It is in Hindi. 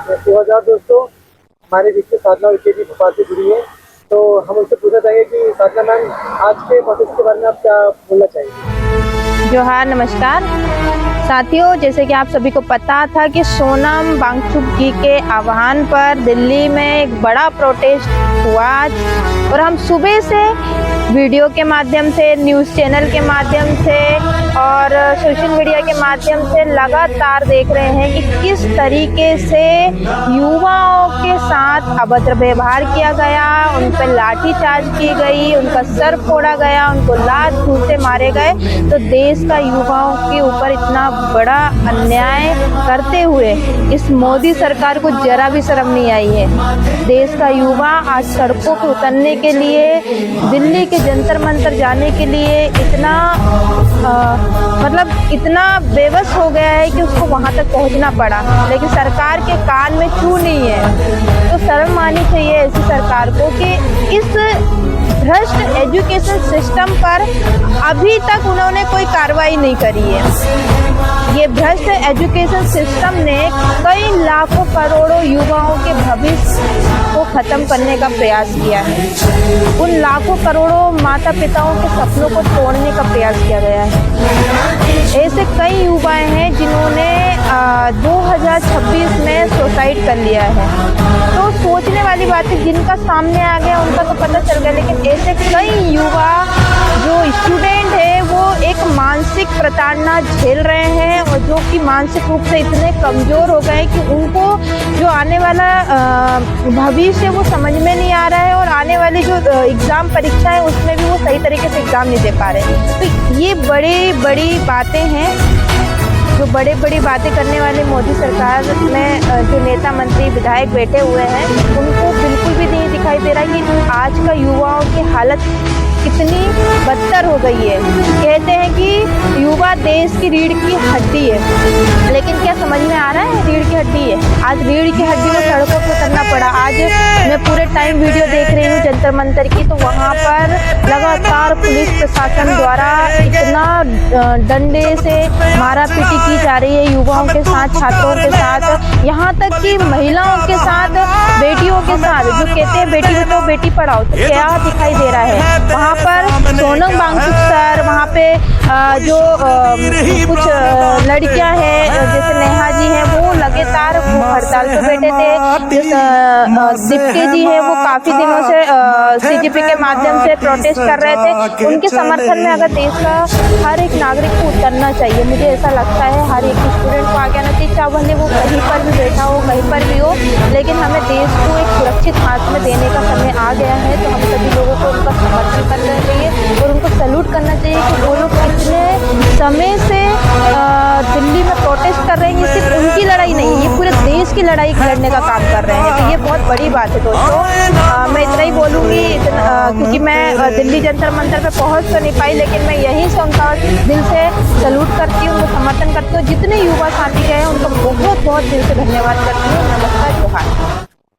2000 दोस्तों, हमारे बीच में साधना विखे जी भोपाल से जुड़ी है। तो हम उनसे पूछना चाहेंगे कि साधना मैम, आज के प्रोटेस्ट के बारे में आप क्या बोलना चाहेंगे? जोहार, नमस्कार साथियों। जैसे कि आप सभी को पता था कि सोनम वांगचुक जी के आह्वान पर दिल्ली में एक बड़ा प्रोटेस्ट हुआ आज, और हम सुबह से वीडियो के माध्यम से, न्यूज़ चैनल के माध्यम से और सोशल मीडिया के माध्यम से लगातार देख रहे हैं कि किस तरीके से युवाओं के साथ अभद्र व्यवहार किया गया, उन पर लाठीचार्ज की गई, उनका सर फोड़ा गया, उनको लात घूंसे मारे गए। तो देश का युवाओं के ऊपर इतना बड़ा अन्याय करते हुए इस मोदी सरकार को जरा भी शर्म नहीं आई है। देश का युवा आज सड़कों पर उतरने के लिए, दिल्ली के जंतर मंतर जाने के लिए इतना बेबस हो गया है कि उसको वहां तक पहुंचना पड़ा, लेकिन सरकार के कान में छू नहीं है। तो शर्म आनी चाहिए ऐसी सरकार को कि इस भ्रष्ट एजुकेशन सिस्टम पर अभी तक उन्होंने कोई कार्रवाई नहीं करी है। ये भ्रष्ट एजुकेशन सिस्टम ने कई लाखों करोड़ों युवाओं के भविष्य को खत्म करने का प्रयास किया है। उन लाखों करोड़ों माता पिताओं के सपनों को तोड़ने का प्रयास किया गया है। ऐसे कई युवा हैं जिन्होंने 2026 में सुसाइड कर लिया है। तो सोचने वाली बात है, जिनका सामने आ गया उनका तो पता चल गया, लेकिन ऐसे कई युवा जो स्टूडेंट है वो एक मानसिक प्रताड़ना झेल रहे हैं, और जो कि मानसिक रूप से इतने कमज़ोर हो गए कि उनको जो आने वाला भविष्य वो समझ में नहीं आ रहा है, और आने वाली जो एग्ज़ाम परीक्षा है उसमें भी वो सही तरीके से एग्ज़ाम नहीं दे पा रहे। तो ये बड़ी बड़ी बातें हैं, जो बड़ी बड़ी बातें करने वाले मोदी सरकार में जो नेता मंत्री विधायक बैठे हुए हैं उनको बिल्कुल भी नहीं दिखाई दे रहा कि आज का युवाओं की हालत कितनी बदतर हो गई है। कहते हैं कि युवा देश की रीढ़ की हड्डी है, लेकिन क्या समझ में आ रहा है रीढ़ की हड्डी है? आज रीढ़ की हड्डी को सड़कों पर उतरना पड़ा। आज मैं पूरे टाइम वीडियो देख रही हूँ जंतर मंतर की, तो वहाँ पर लगातार पुलिस प्रशासन द्वारा इतना डंडे से मारा पीटी की जा रही है युवाओं के साथ, छात्रों के साथ, यहाँ तक कि महिलाओं के साथ, बेटियों के साथ। जो कहते हैं बेटी बचाओ बेटी पढ़ाओ, तो क्या दिखाई दे रहा है वहाँ पर? सोनम वांगचुक सर, वहाँ पे जो कुछ लड़कियां हैं जैसे नेहा जी हैं, वो लगातार हड़ताल पे बैठे थे। दीप्ति जी हैं, वो काफ़ी दिनों से सीजीपी के माध्यम से प्रोटेस्ट कर रहे थे। उनके समर्थन में अगर देश का हर एक नागरिक को उतरना चाहिए, मुझे ऐसा लगता है हर एक स्टूडेंट को आगे आना चाहिए, चाहे भले वो कहीं पर भी बैठा हो, कहीं पर भी हो, लेकिन हमें देश को एक सुरक्षित हाथ में देने का समय आ गया है। तो हम सभी लोगों को उनका समर्थन करना चाहिए और उनको सैल्यूट करना चाहिए कि वो लोग इतने समय से दिल्ली में प्रोटेस्ट कर रहे हैं। ये सिर्फ उनकी लड़ाई नहीं है, ये पूरे देश की लड़ाई लड़ने का काम कर रहे हैं। तो ये बहुत बड़ी बात है दोस्तों। मैं इतना ही बोलूँगी, क्योंकि मैं दिल्ली जंतर मंतर पे पहुँच तो नहीं पाई, लेकिन मैं यहीं से उनका दिल से सैल्यूट करती हूँ, उनको समर्थन करती हूँ। जितने युवा साथी गए हैं उनको बहुत बहुत दिल से धन्यवाद करती हूँ। नमस्कार, जोहार।